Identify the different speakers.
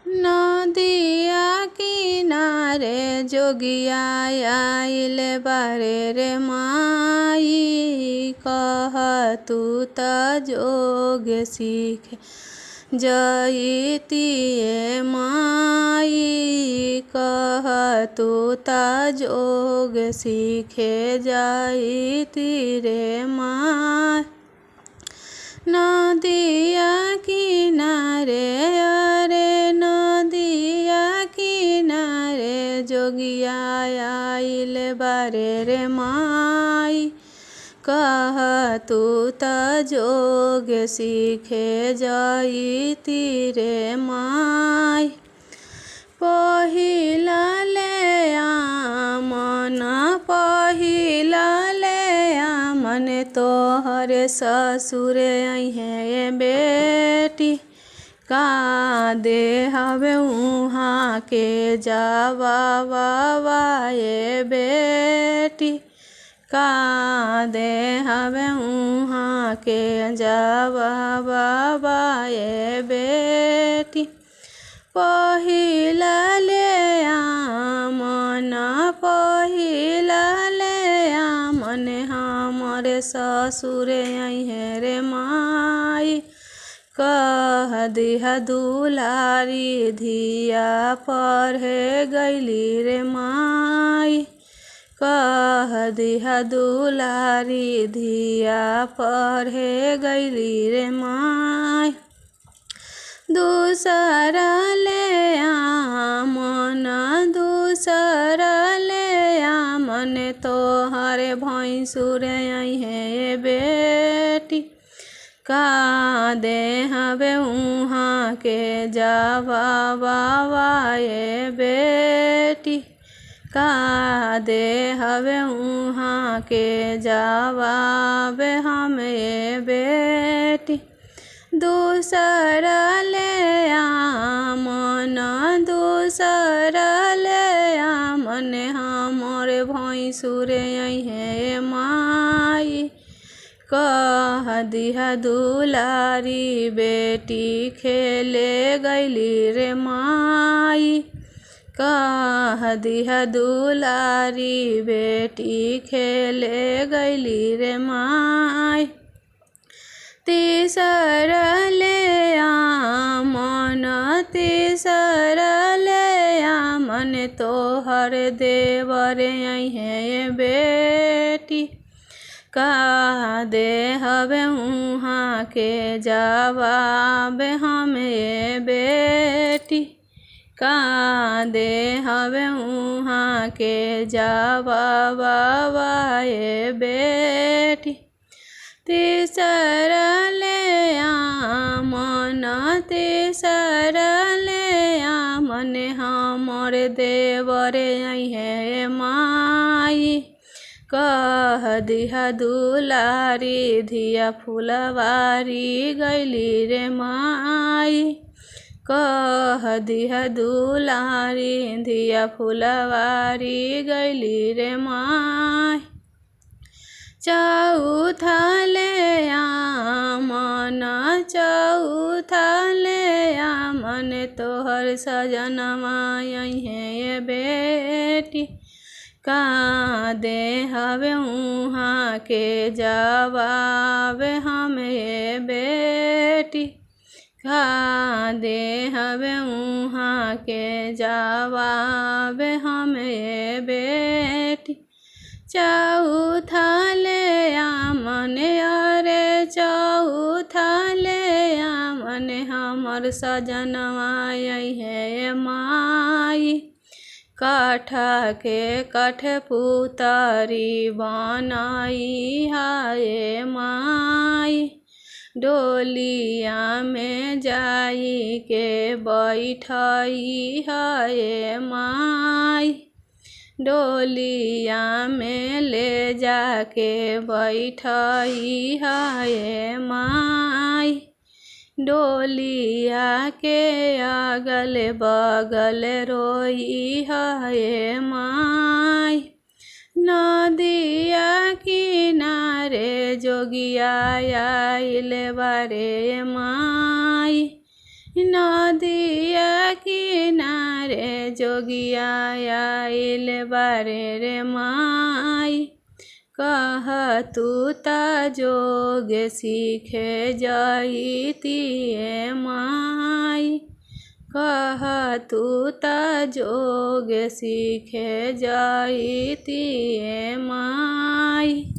Speaker 1: नदिया किनारे जोगिया आइल बारे रे माई, कह तू त जोग सीख जइतिए माई, कह तू त जोग सीखे जइति रे माई। नदिया किनारे अरे नदिया किनारे जोगिया आइल बारे रे माई, कह तू त जोग सीखे जइति रे माई। पहिला ले आमन पहिला ले आमन तोहर ससुर अइहे बेटी, का दे हवे उहाँ के जवाबा ये बेटी, का दे हवे उहाँ के जवाबा ये बेटी। पहिला ले आमन पहिला ले आमन हमर ससुर अइहे रे माई, कह दिहा दुलारी धिया पढ़े गइली रे माई, कह दिहा दुलारी धिया पढ़े गइली रे माई। दूसरा ले आमन दूसरा ले आमन तोहर भैंसुर अइहे बेटी, का दे हवे उहाँ के जवाबा ये बेटी, का दे हवे उहाँ के जवाब हम ये बेटी। दूसरा ले आमन दूसरा ले आमन हमर भैंसुर अइहे माई, कह दिहा दुलारी बेटी खेले गइली रे माई, कह दिहा दुलारी बेटी खेले गइली रे माई। तीसरा ले आमन तीसरा ले आमन तोहर देवर अइहे बेटी, का दे हवे उहाँ के जवाब हम ये बेटी, का दे हवे उहाँ के जवाबा ये बेटी। तीसरा ले आमन तीसरा ले आमन हमर देवर अइहे माई, कह दिहा दुलारी धिया फुलवारी गइली रे माई, कह दिहा दुलारी धिया फुलवारी गइली रे माई। चौथा ले आमन चौथा ले आमन तोहर सजनमा अइहे बेटी, का दे हवे उहाँ के जवाब हम ये बेटी, का दे हवे उहाँ के जवाब हम ये बेटी। चौथा ले आमन अरे चौथा ले आमन हमर सजनवा अइहे माई, काठ के कठपुतरी बनाई हाय माई, डोलिया में जाई के बैठई हाय माई, डोलिया में ले जाके बैठई हाय माई, डोलिया के अगल बगल रोई हाय माई। नदिया किनारे जोगिया आइल बारे माई, नदिया किनारे जोगिया आइल बारे रे माई। कह तू ता जोग सीखे जईती माई। कह तू ता जोग सीखे जईती माई।